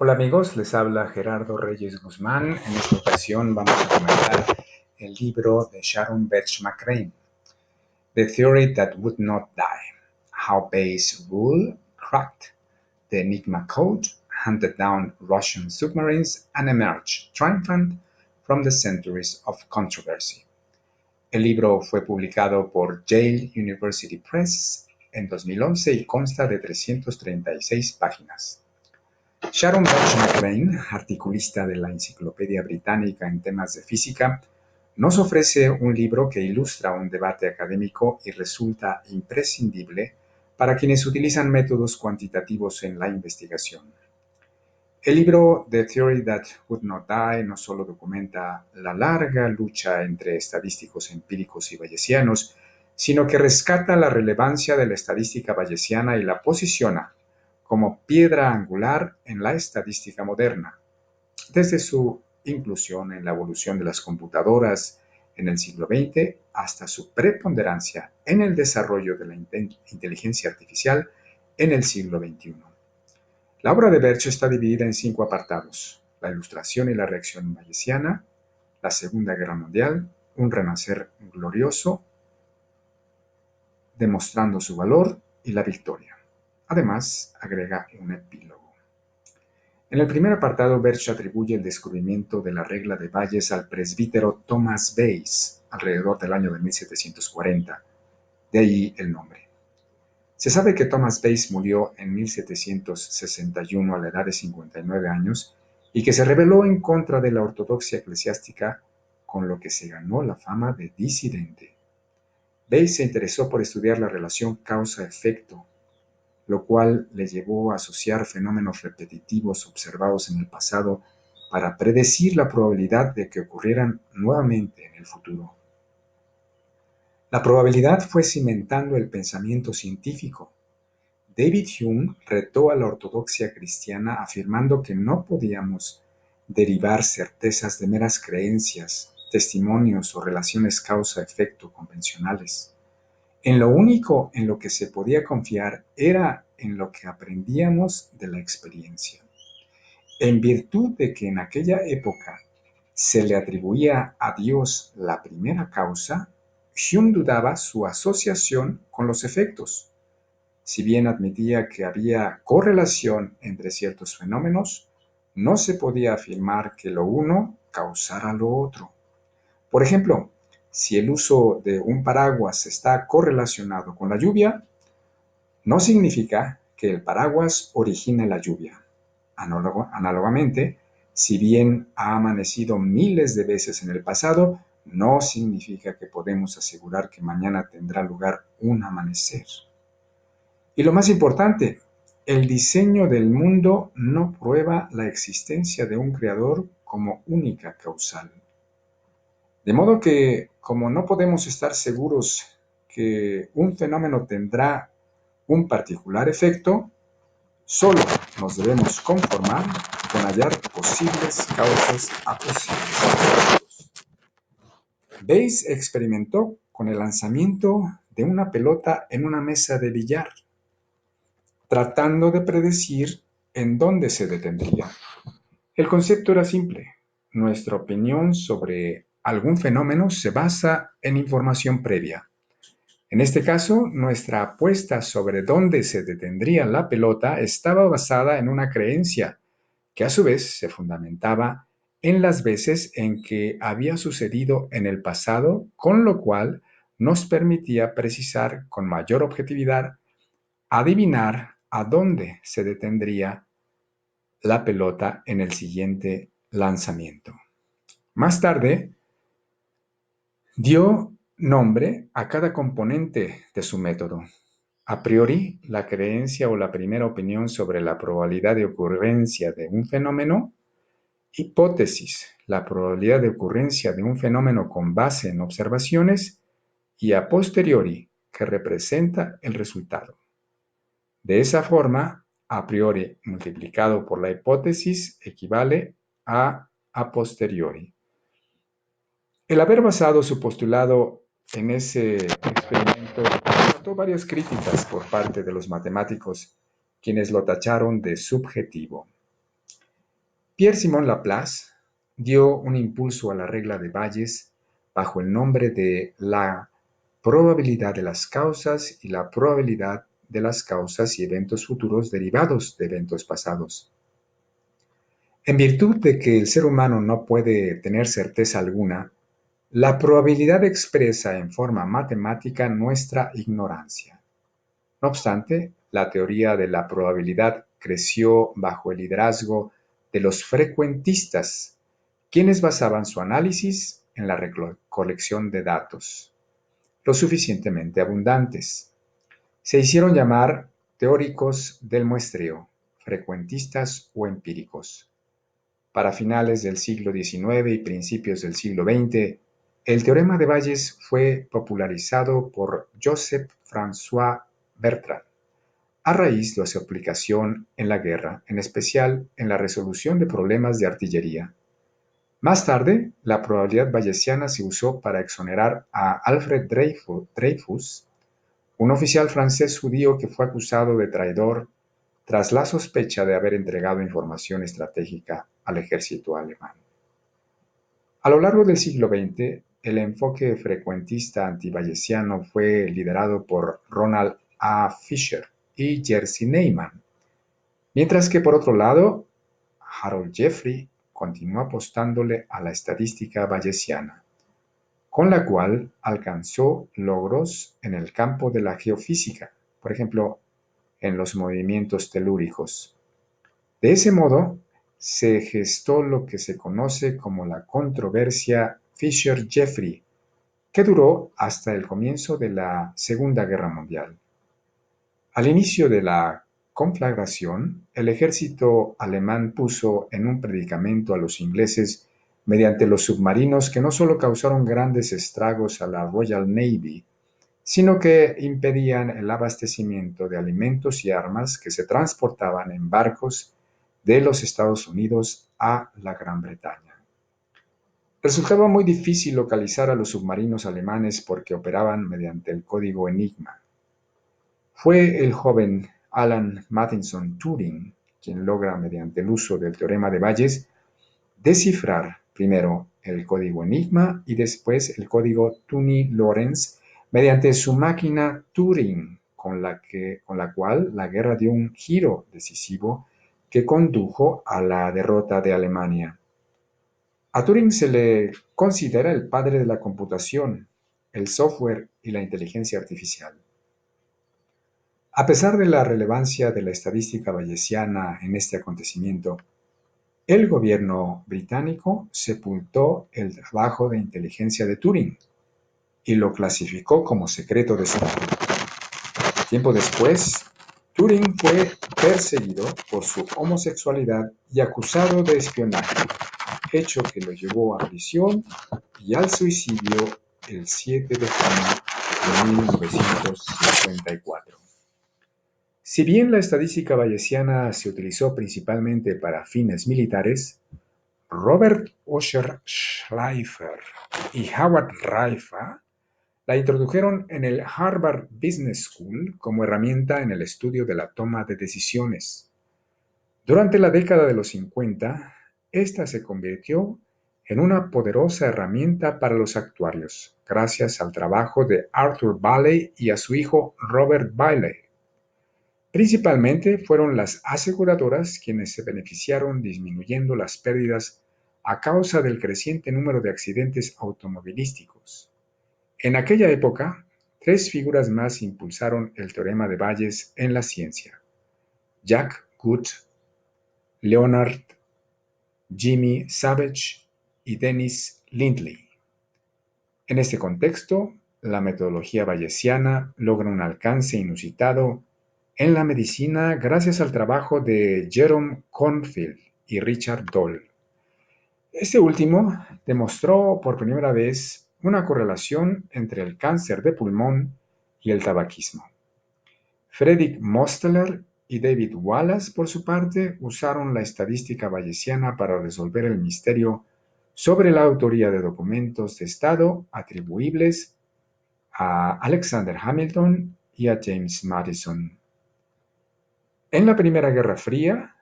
Hola amigos, les habla Gerardo Reyes Guzmán. En esta ocasión vamos a comentar el libro de Sharon Birch-McCrae, The Theory That Would Not Die, How Bayes' Rule Cracked the Enigma Code, Hunted Down Russian Submarines, and Emerged Triumphant from the Centuries of Controversy. El libro fue publicado por Yale University Press en 2011 y consta de 336 páginas. Sharon Birch-McCrae, articulista de la Enciclopedia Británica en temas de física, nos ofrece un libro que ilustra un debate académico y resulta imprescindible para quienes utilizan métodos cuantitativos en la investigación. El libro The Theory That Would Not Die no solo documenta la larga lucha entre estadísticos empíricos y bayesianos, sino que rescata la relevancia de la estadística bayesiana y la posiciona como piedra angular en la estadística moderna, desde su inclusión en la evolución de las computadoras en el siglo XX hasta su preponderancia en el desarrollo de la inteligencia artificial en el siglo XXI. La obra de Birch está dividida en 5 apartados: la ilustración y la reacción bayesiana, la Segunda Guerra Mundial, un renacer glorioso, demostrando su valor, y la victoria. Además, agrega un epílogo. En el primer apartado, Birch atribuye el descubrimiento de la regla de Bayes al presbítero Thomas Bayes, alrededor del año de 1740. De ahí el nombre. Se sabe que Thomas Bayes murió en 1761 a la edad de 59 años y que se rebeló en contra de la ortodoxia eclesiástica, con lo que se ganó la fama de disidente. Bayes se interesó por estudiar la relación causa-efecto, lo cual le llevó a asociar fenómenos repetitivos observados en el pasado para predecir la probabilidad de que ocurrieran nuevamente en el futuro. La probabilidad fue cimentando el pensamiento científico. David Hume retó a la ortodoxia cristiana afirmando que no podíamos derivar certezas de meras creencias, testimonios o relaciones causa-efecto convencionales. En lo único en lo que se podía confiar era en lo que aprendíamos de la experiencia. En virtud de que en aquella época se le atribuía a Dios la primera causa, Hume dudaba su asociación con los efectos. Si bien admitía que había correlación entre ciertos fenómenos, no se podía afirmar que lo uno causara lo otro. Por ejemplo, si el uso de un paraguas está correlacionado con la lluvia, no significa que el paraguas origine la lluvia. Análogamente, si bien ha amanecido miles de veces en el pasado, no significa que podemos asegurar que mañana tendrá lugar un amanecer. Y lo más importante, el diseño del mundo no prueba la existencia de un creador como única causal. De modo que, como no podemos estar seguros que un fenómeno tendrá un particular efecto, solo nos debemos conformar con hallar posibles causas a posibles efectos. Bayes experimentó con el lanzamiento de una pelota en una mesa de billar, tratando de predecir en dónde se detendría. El concepto era simple. Nuestra opinión sobre algún fenómeno se basa en información previa. En este caso, nuestra apuesta sobre dónde se detendría la pelota estaba basada en una creencia que a su vez se fundamentaba en las veces en que había sucedido en el pasado, con lo cual nos permitía precisar con mayor objetividad, adivinar a dónde se detendría la pelota en el siguiente lanzamiento. Más tarde, dio nombre a cada componente de su método. A priori, la creencia o la primera opinión sobre la probabilidad de ocurrencia de un fenómeno. Hipótesis, la probabilidad de ocurrencia de un fenómeno con base en observaciones. Y a posteriori, que representa el resultado. De esa forma, a priori multiplicado por la hipótesis equivale a posteriori. El haber basado su postulado en ese experimento levantó varias críticas por parte de los matemáticos, quienes lo tacharon de subjetivo. Pierre-Simon Laplace dio un impulso a la regla de Bayes bajo el nombre de la probabilidad de las causas y la probabilidad de las causas y eventos futuros derivados de eventos pasados. En virtud de que el ser humano no puede tener certeza alguna, la probabilidad expresa en forma matemática nuestra ignorancia. No obstante, la teoría de la probabilidad creció bajo el liderazgo de los frecuentistas, quienes basaban su análisis en la recolección de datos, lo suficientemente abundantes. Se hicieron llamar teóricos del muestreo, frecuentistas o empíricos. Para finales del siglo XIX y principios del siglo XX, el teorema de Bayes fue popularizado por Joseph-François Bertrand a raíz de su aplicación en la guerra, en especial en la resolución de problemas de artillería. Más tarde, la probabilidad bayesiana se usó para exonerar a Alfred Dreyfus, un oficial francés judío que fue acusado de traidor tras la sospecha de haber entregado información estratégica al ejército alemán. A lo largo del siglo XX, el enfoque frecuentista antibayesiano fue liderado por Ronald A. Fisher y Jerzy Neyman, mientras que por otro lado, Harold Jeffrey continuó apostándole a la estadística bayesiana, con la cual alcanzó logros en el campo de la geofísica, por ejemplo, en los movimientos telúricos. De ese modo, se gestó lo que se conoce como la controversia Fisher-Jeffrey, que duró hasta el comienzo de la Segunda Guerra Mundial. Al inicio de la conflagración, el ejército alemán puso en un predicamento a los ingleses mediante los submarinos que no solo causaron grandes estragos a la Royal Navy, sino que impedían el abastecimiento de alimentos y armas que se transportaban en barcos de los Estados Unidos a la Gran Bretaña. Resultaba muy difícil localizar a los submarinos alemanes porque operaban mediante el código Enigma. Fue el joven Alan Matheson Turing quien logra, mediante el uso del teorema de Bayes, descifrar primero el código Enigma y después el código Turing-Lorentz mediante su máquina Turing, con la cual la guerra dio un giro decisivo que condujo a la derrota de Alemania. A Turing se le considera el padre de la computación, el software y la inteligencia artificial. A pesar de la relevancia de la estadística bayesiana en este acontecimiento, el gobierno británico sepultó el trabajo de inteligencia de Turing y lo clasificó como secreto de Estado. Tiempo después, Turing fue perseguido por su homosexualidad y acusado de espionaje, hecho que lo llevó a prisión y al suicidio el 7 de junio de 1954. Si bien la estadística bayesiana se utilizó principalmente para fines militares, Robert Usher Schleifer y Howard Raifa la introdujeron en el Harvard Business School como herramienta en el estudio de la toma de decisiones. Durante la década de los 50, esta se convirtió en una poderosa herramienta para los actuarios, gracias al trabajo de Arthur Bailey y a su hijo Robert Bailey. Principalmente fueron las aseguradoras quienes se beneficiaron disminuyendo las pérdidas a causa del creciente número de accidentes automovilísticos. En aquella época, tres figuras más impulsaron el teorema de Bayes en la ciencia: Jack Good, Leonard Jimmy Savage y Dennis Lindley. En este contexto, la metodología bayesiana logra un alcance inusitado en la medicina gracias al trabajo de Jerome Kornfield y Richard Doll. Este último demostró por primera vez una correlación entre el cáncer de pulmón y el tabaquismo. Frederick Mosteller y David Wallace, por su parte, usaron la estadística bayesiana para resolver el misterio sobre la autoría de documentos de Estado atribuibles a Alexander Hamilton y a James Madison. En la Primera Guerra Fría,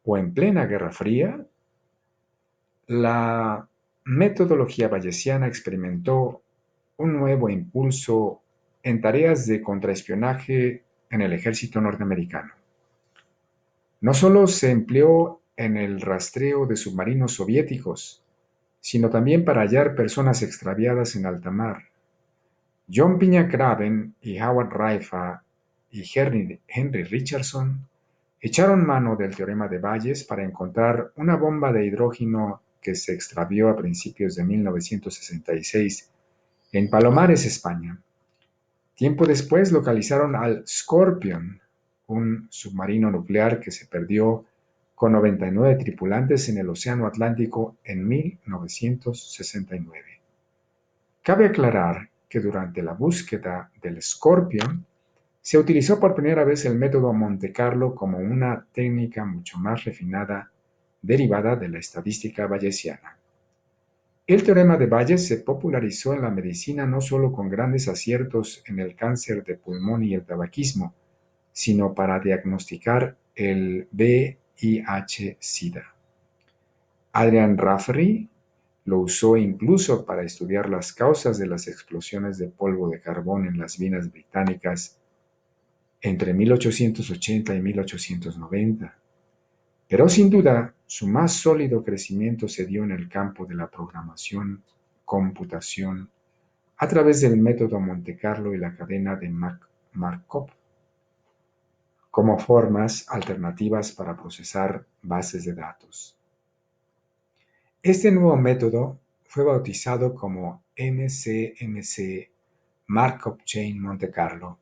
o en plena Guerra Fría, la metodología bayesiana experimentó un nuevo impulso en tareas de contraespionaje en el ejército norteamericano. No solo se empleó en el rastreo de submarinos soviéticos, sino también para hallar personas extraviadas en alta mar. John Piña Craven y Howard Raifa y Henry Richardson echaron mano del teorema de Bayes para encontrar una bomba de hidrógeno que se extravió a principios de 1966 en Palomares, España. Tiempo después localizaron al Scorpion, un submarino nuclear que se perdió con 99 tripulantes en el Océano Atlántico en 1969. Cabe aclarar que durante la búsqueda del Scorpion se utilizó por primera vez el método Monte Carlo como una técnica mucho más refinada derivada de la estadística bayesiana. El teorema de Bayes se popularizó en la medicina no solo con grandes aciertos en el cáncer de pulmón y el tabaquismo, sino para diagnosticar el VIH-Sida. Adrian Rafferty lo usó incluso para estudiar las causas de las explosiones de polvo de carbón en las minas británicas entre 1880 y 1890. Pero sin duda, su más sólido crecimiento se dio en el campo de la programación, computación, a través del método Monte Carlo y la cadena de Markov, como formas alternativas para procesar bases de datos. Este nuevo método fue bautizado como MCMC Markov Chain Monte Carlo,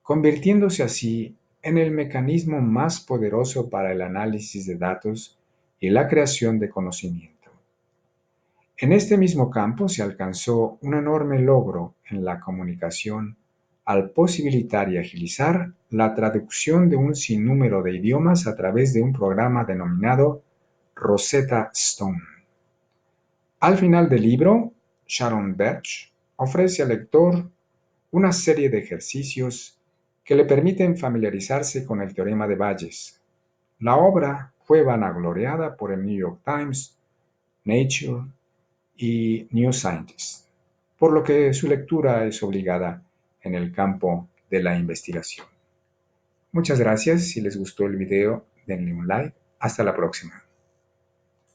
convirtiéndose así en el mecanismo más poderoso para el análisis de datos y la creación de conocimiento. En este mismo campo se alcanzó un enorme logro en la comunicación al posibilitar y agilizar la traducción de un sinnúmero de idiomas a través de un programa denominado Rosetta Stone. Al final del libro, Sharon Birch ofrece al lector una serie de ejercicios que le permiten familiarizarse con el teorema de Bayes. La obra fue vanagloriada por el New York Times, Nature y New Scientist, por lo que su lectura es obligada en el campo de la investigación. Muchas gracias. Si les gustó el video, denle un like. Hasta la próxima.